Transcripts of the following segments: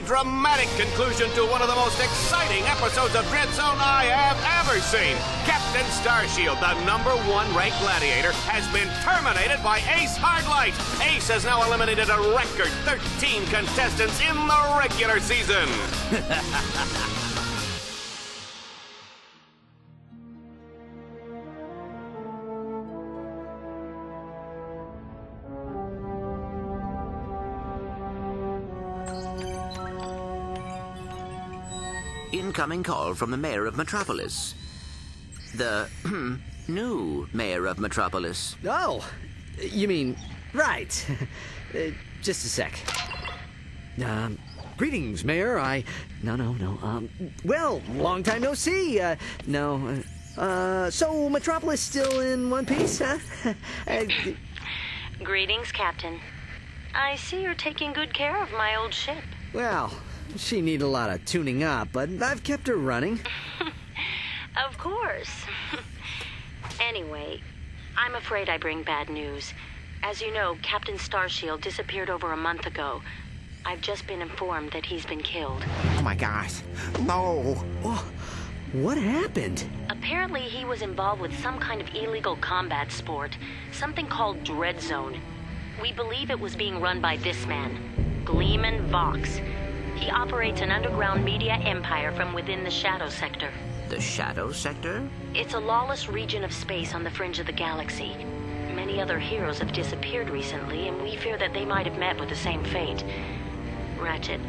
dramatic conclusion to one of the most exciting episodes of Dread Zone I have ever seen. Captain Starshield, the #1 ranked gladiator, has been terminated by Ace Hardlight. Ace has now eliminated a record 13 contestants in the regular season. Incoming call from the mayor of Metropolis. The new mayor of Metropolis. Oh, you mean, right. Just a sec. Greetings, Mayor. No. Well, long time no see. So Metropolis still in one piece, huh? Greetings, Captain. I see you're taking good care of my old ship. Well, she need a lot of tuning up, but I've kept her running. Of course. Anyway, I'm afraid I bring bad news. As you know, Captain Starshield disappeared over a month ago. I've just been informed that he's been killed. Oh my gosh. No. Oh, what happened? Apparently he was involved with some kind of illegal combat sport, something called Dread Zone. We believe it was being run by this man, Gleeman Vox. He operates an underground media empire from within the Shadow Sector. The Shadow Sector? It's a lawless region of space on the fringe of the galaxy. Many other heroes have disappeared recently, and we fear that they might have met with the same fate. Ratchet,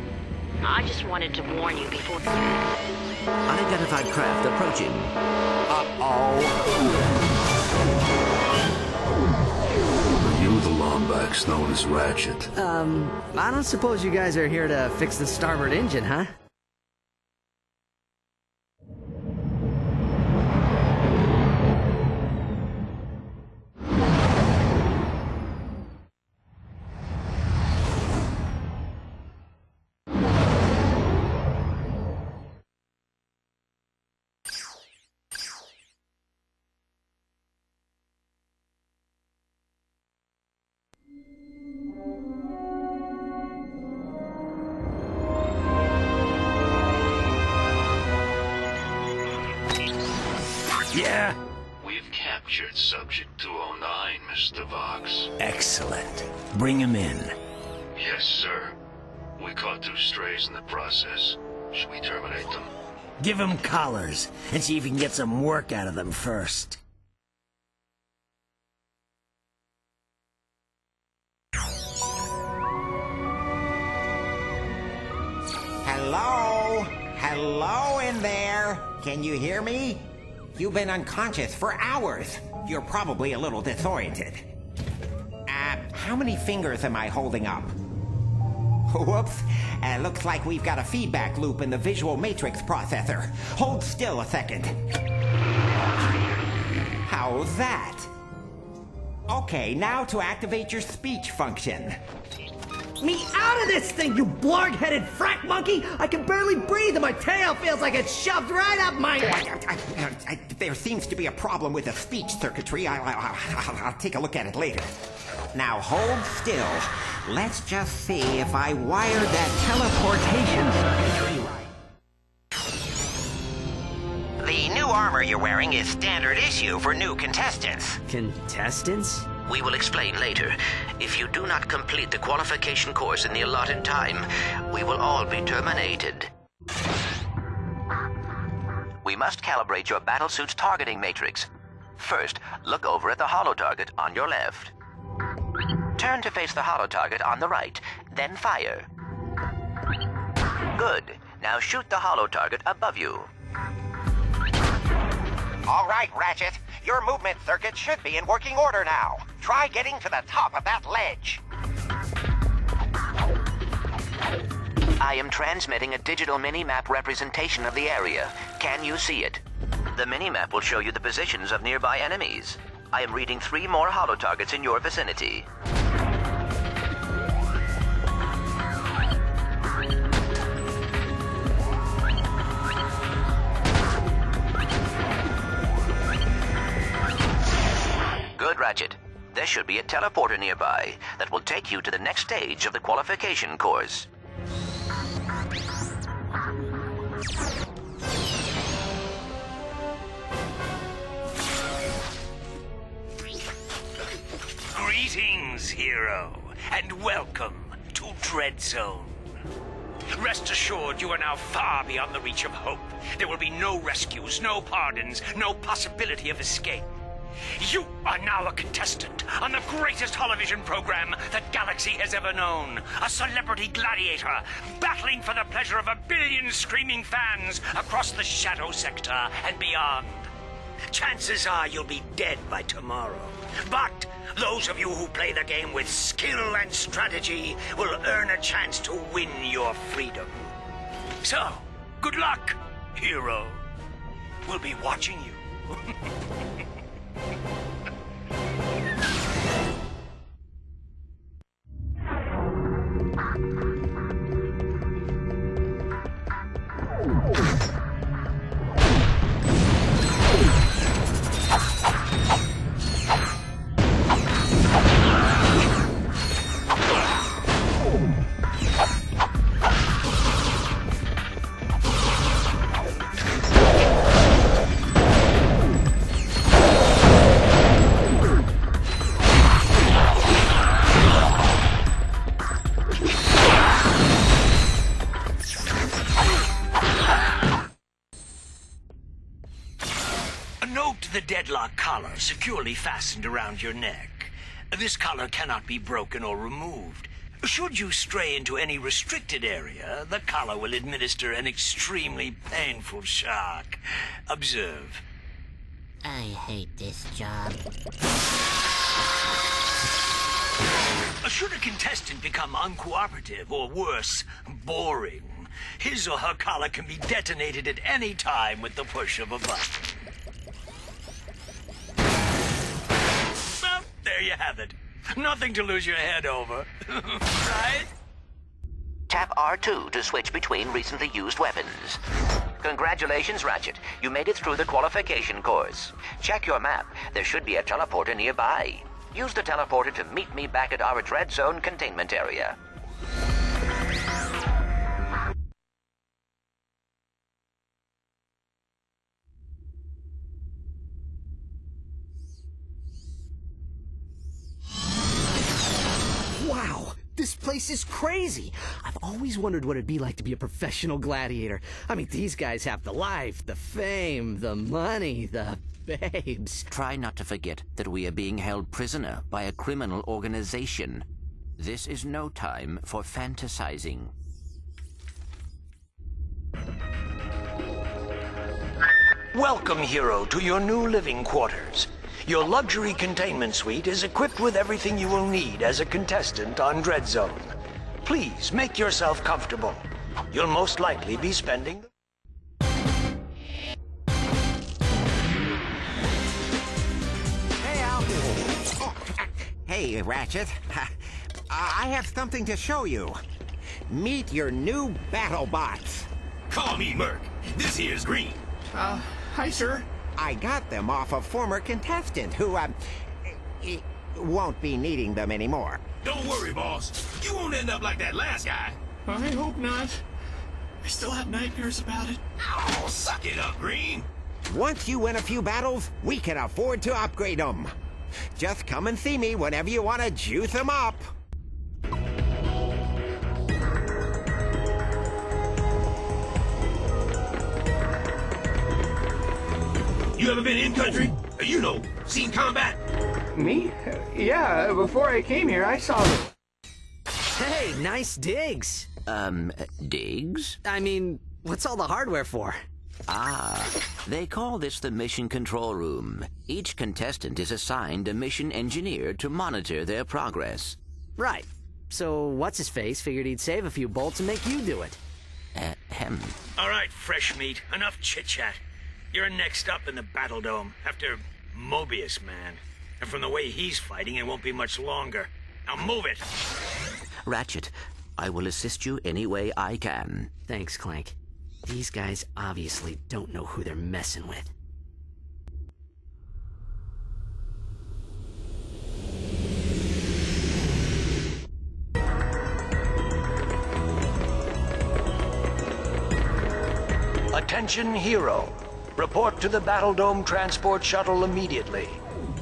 I just wanted to warn you before... Unidentified craft approaching. Are you the Lombax known as Ratchet? I don't suppose you guys are here to fix the starboard engine, huh? Yeah? We've captured Subject 209, Mr. Vox. Excellent. Bring him in. Yes, sir. We caught 2 strays in the process. Should we terminate them? Give him collars, and see if you can get some work out of them first. Hello? Hello in there? Can you hear me? You've been unconscious for hours. You're probably a little disoriented. How many fingers am I holding up? Whoops. Looks like we've got a feedback loop in the visual matrix processor. Hold still a second. How's that? Okay, now to activate your speech function. Me out of this thing, you blarg-headed frack monkey! I can barely breathe and my tail feels like it's shoved right up my... There seems to be a problem with the speech circuitry. I'll take a look at it later. Now hold still. Let's just see if I wired that teleportation circuitry right. The new armor you're wearing is standard issue for new contestants. Contestants? We will explain later. If you do not complete the qualification course in the allotted time, we will all be terminated. We must calibrate your battlesuit's targeting matrix. First, look over at the holo target on your left. Turn to face the holo target on the right, then fire. Good. Now shoot the holo target above you. All right, Ratchet. Your movement circuit should be in working order now. Try getting to the top of that ledge. I am transmitting a digital mini-map representation of the area. Can you see it? The mini-map will show you the positions of nearby enemies. I am reading 3 more holo targets in your vicinity. Good, Ratchet. There should be a teleporter nearby that will take you to the next stage of the qualification course. Greetings, hero, and welcome to Dreadzone. Rest assured, you are now far beyond the reach of hope. There will be no rescues, no pardons, no possibility of escape. You are now a contestant on the greatest television program the galaxy has ever known. A celebrity gladiator, battling for the pleasure of 1 billion screaming fans across the Shadow Sector and beyond. Chances are you'll be dead by tomorrow. But those of you who play the game with skill and strategy will earn a chance to win your freedom. So, good luck, hero. We'll be watching you. Note the Deadlocked collar securely fastened around your neck. This collar cannot be broken or removed. Should you stray into any restricted area, the collar will administer an extremely painful shock. Observe. I hate this job. Should a contestant become uncooperative or worse, boring, his or her collar can be detonated at any time with the push of a button. Well, there you have it. Nothing to lose your head over, right? Tap R2 to switch between recently used weapons. Congratulations, Ratchet. You made it through the qualification course. Check your map. There should be a teleporter nearby. Use the teleporter to meet me back at our Dreadzone containment area. Wow, this place is crazy. I've always wondered what it'd be like to be a professional gladiator. I mean, these guys have the life, the fame, the money, the babes. Try not to forget that we are being held prisoner by a criminal organization. This is no time for fantasizing. Welcome, hero, to your new living quarters. Your luxury containment suite is equipped with everything you will need as a contestant on Dreadzone. Please make yourself comfortable. You'll most likely be spending... Hey, Al. Hey, Ratchet. I have something to show you. Meet your new battle bots. Call me Merc. This here's Green. Hi, sir. I got them off a former contestant who, won't be needing them anymore. Don't worry, boss. You won't end up like that last guy. I hope not. I still have nightmares about it. Oh, suck it up, Green. Once you win a few battles, we can afford to upgrade them. Just come and see me whenever you want to juice them up. You ever been in country? You know, seen combat? Me? Yeah, before I came here, I saw them. Hey, nice digs. Digs? I mean, what's all the hardware for? Ah, they call this the mission control room. Each contestant is assigned a mission engineer to monitor their progress. Right. So, what's-his-face figured he'd save a few bolts and make you do it. All right, fresh meat. Enough chit-chat. You're next up in the Battledrome, after Mobius Man. And from the way he's fighting, it won't be much longer. Now move it! Ratchet, I will assist you any way I can. Thanks, Clank. These guys obviously don't know who they're messing with. Attention, hero. Report to the Battledrome transport shuttle immediately.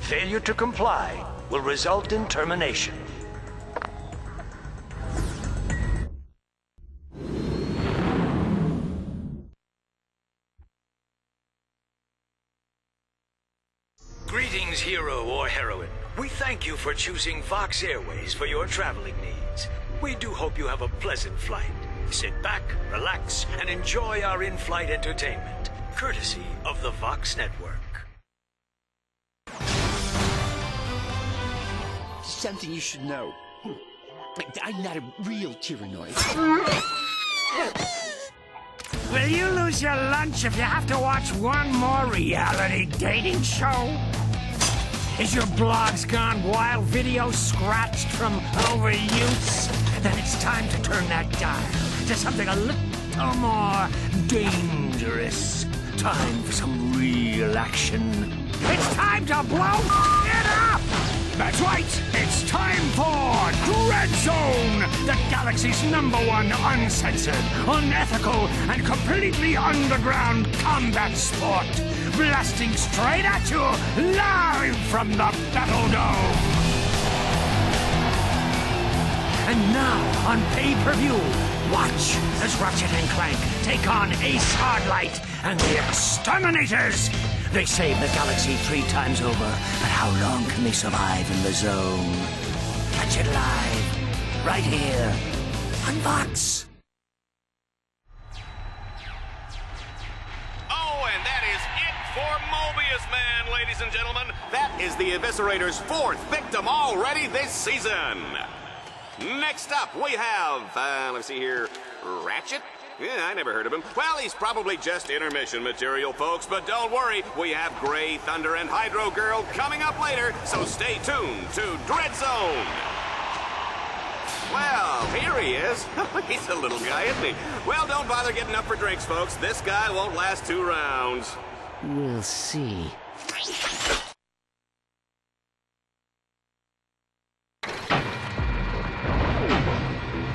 Failure to comply will result in termination. Greetings, hero or heroine. We thank you for choosing Vox Airways for your traveling needs. We do hope you have a pleasant flight. Sit back, relax, and enjoy our in-flight entertainment, courtesy of the Vox Network. Something you should know. I'm not a real tyrannoid. Will you lose your lunch if you have to watch one more reality dating show? Is your blogs gone wild, video scratched from overuse? Then it's time to turn that dial to something a little more dangerous. Time for some real action. It's time to blow it up! That's right, it's time for Dread Zone, the galaxy's #1 uncensored, unethical, and completely underground combat sport. Blasting straight at you, live from the Battledrome. And now, on pay-per-view, watch as Ratchet and Clank take on Ace Hardlight and the Exterminators. They saved the galaxy 3 times over, but how long can they survive in the zone? Catch it live, right here, on Vox. Oh, and that is it for Mobius Man, ladies and gentlemen. That is the Eviscerator's 4th victim already this season. Next up, we have, let's see here, Ratchet? Yeah, I never heard of him. Well, he's probably just intermission material, folks, but don't worry, we have Grey Thunder and Hydro Girl coming up later, so stay tuned to Dread Zone. Well, here he is. He's a little guy, isn't he? Well, don't bother getting up for drinks, folks. This guy won't last 2 rounds. We'll see.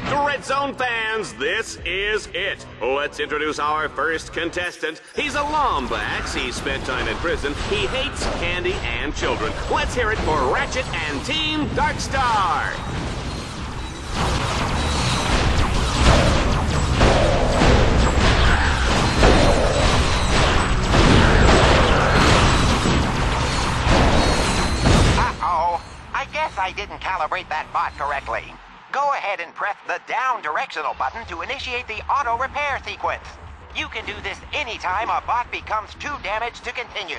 Dread Zone fans, this is it. Let's introduce our first contestant. He's a Lombax. He spent time in prison. He hates candy and children. Let's hear it for Ratchet and Team Darkstar. Uh-oh. I guess I didn't calibrate that bot correctly. Go ahead and press the down directional button to initiate the auto repair sequence. You can do this anytime a bot becomes too damaged to continue.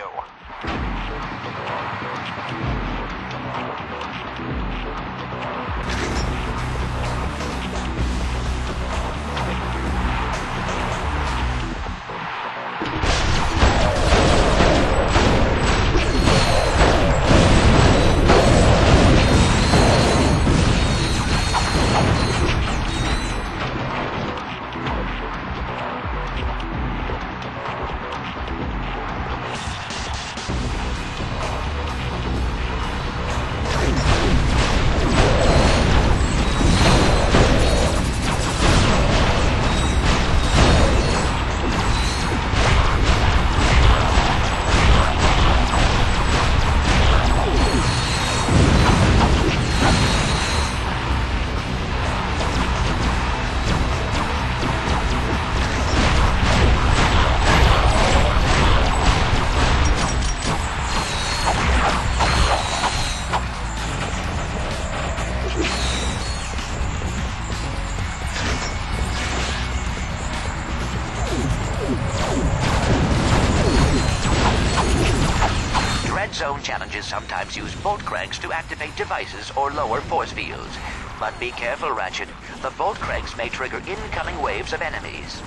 Zone challenges sometimes use bolt cranks to activate devices or lower force fields. But be careful, Ratchet. The bolt cranks may trigger incoming waves of enemies.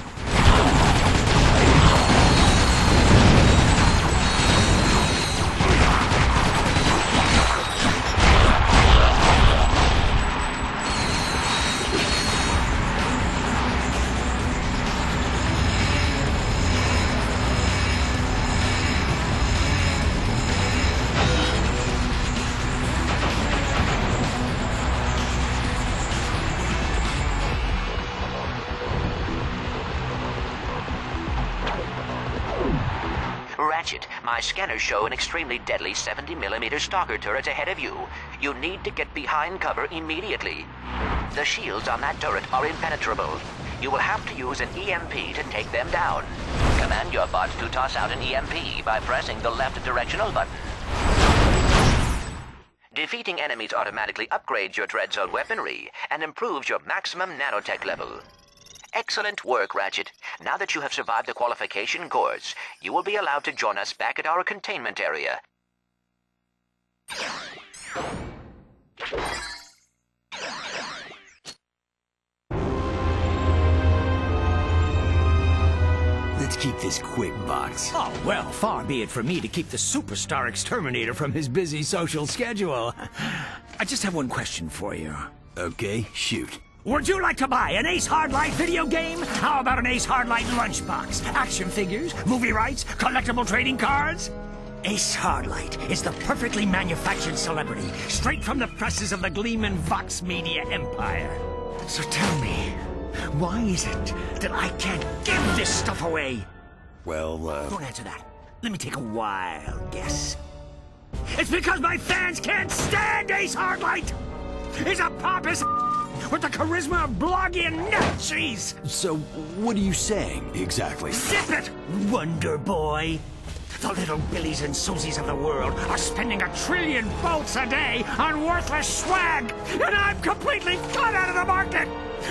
Ratchet, my scanners show an extremely deadly 70mm stalker turret ahead of you. You need to get behind cover immediately. The shields on that turret are impenetrable. You will have to use an EMP to take them down. Command your bot to toss out an EMP by pressing the left directional button. Defeating enemies automatically upgrades your Dread Zone weaponry and improves your maximum nanotech level. Excellent work, Ratchet. Now that you have survived the qualification course, you will be allowed to join us back at our containment area. Let's keep this quick, Box. Oh, well, far be it from me to keep the superstar exterminator from his busy social schedule. I just have one question for you. Okay, shoot. Would you like to buy an Ace Hardlight video game? How about an Ace Hardlight lunchbox? Action figures, movie rights, collectible trading cards? Ace Hardlight is the perfectly manufactured celebrity, straight from the presses of the Gleam and Vox media empire. So tell me, why is it that I can't give this stuff away? Well, Don't answer that. Let me take a wild guess. It's because my fans can't stand Ace Hardlight! He's a pompous with the charisma of bloggy and nut cheese! So, what are you saying, exactly? Zip it, Wonder Boy! The little Billies and Susies of the world are spending 1 trillion volts a day on worthless swag, and I'm completely cut out of the market!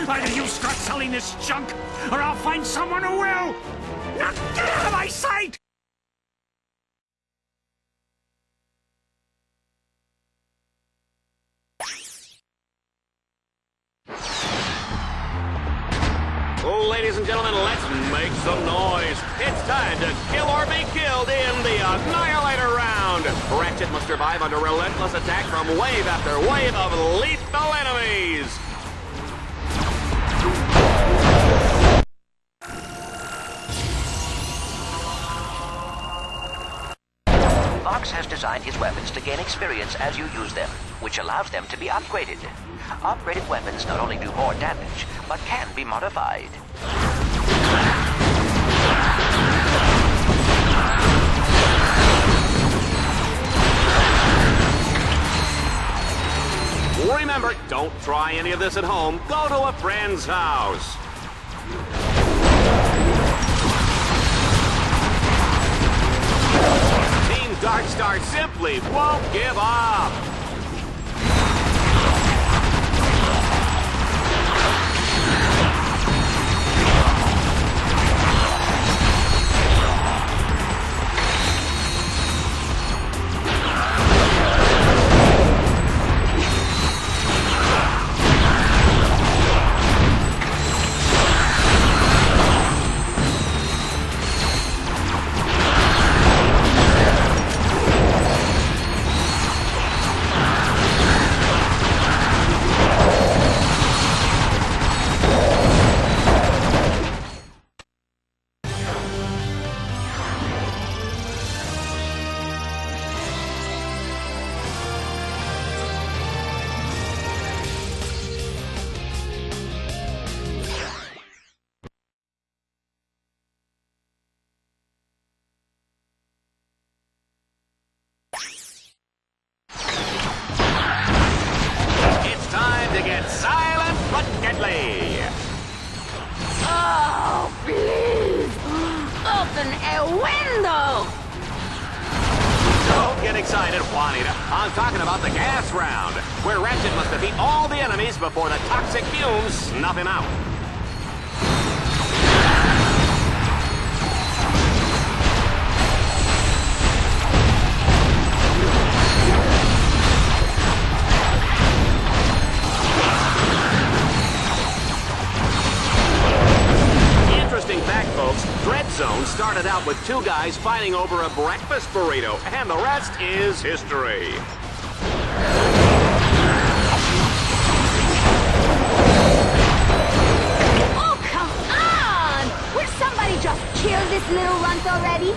Either you start selling this junk, or I'll find someone who will! Now get out of my sight! Ladies and gentlemen, let's make some noise. It's time to kill or be killed in the Annihilator round. Ratchet must survive under relentless attack from wave after wave of lethal enemies. Vox has designed his weapons to gain experience as you use them, which allows them to be upgraded. Upgraded weapons not only do more damage, but can be modified. Remember, don't try any of this at home. Go to a friend's house. Team Darkstar simply won't give up. I'm talking about the gas round, where Ratchet must defeat all the enemies before the toxic fumes snuff him out. Interesting fact, folks, Dread Zone started out with 2 guys fighting over a breakfast burrito, and the rest is history. Oh, come on! Will somebody just kill this little runt already?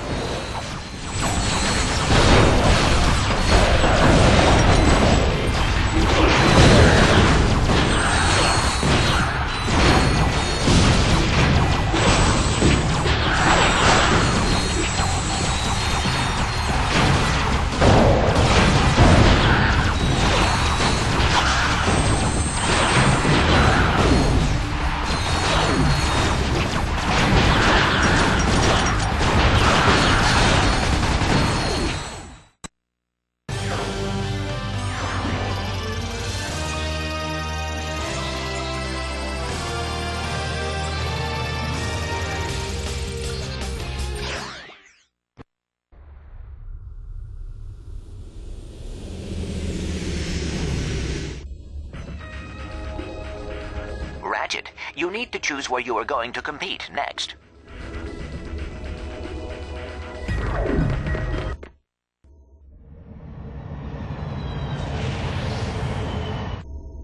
Ratchet, you need to choose where you are going to compete next.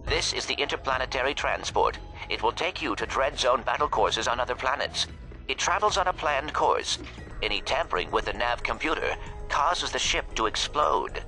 This is the interplanetary transport. It will take you to Dread Zone battle courses on other planets. It travels on a planned course. Any tampering with the nav computer causes the ship to explode.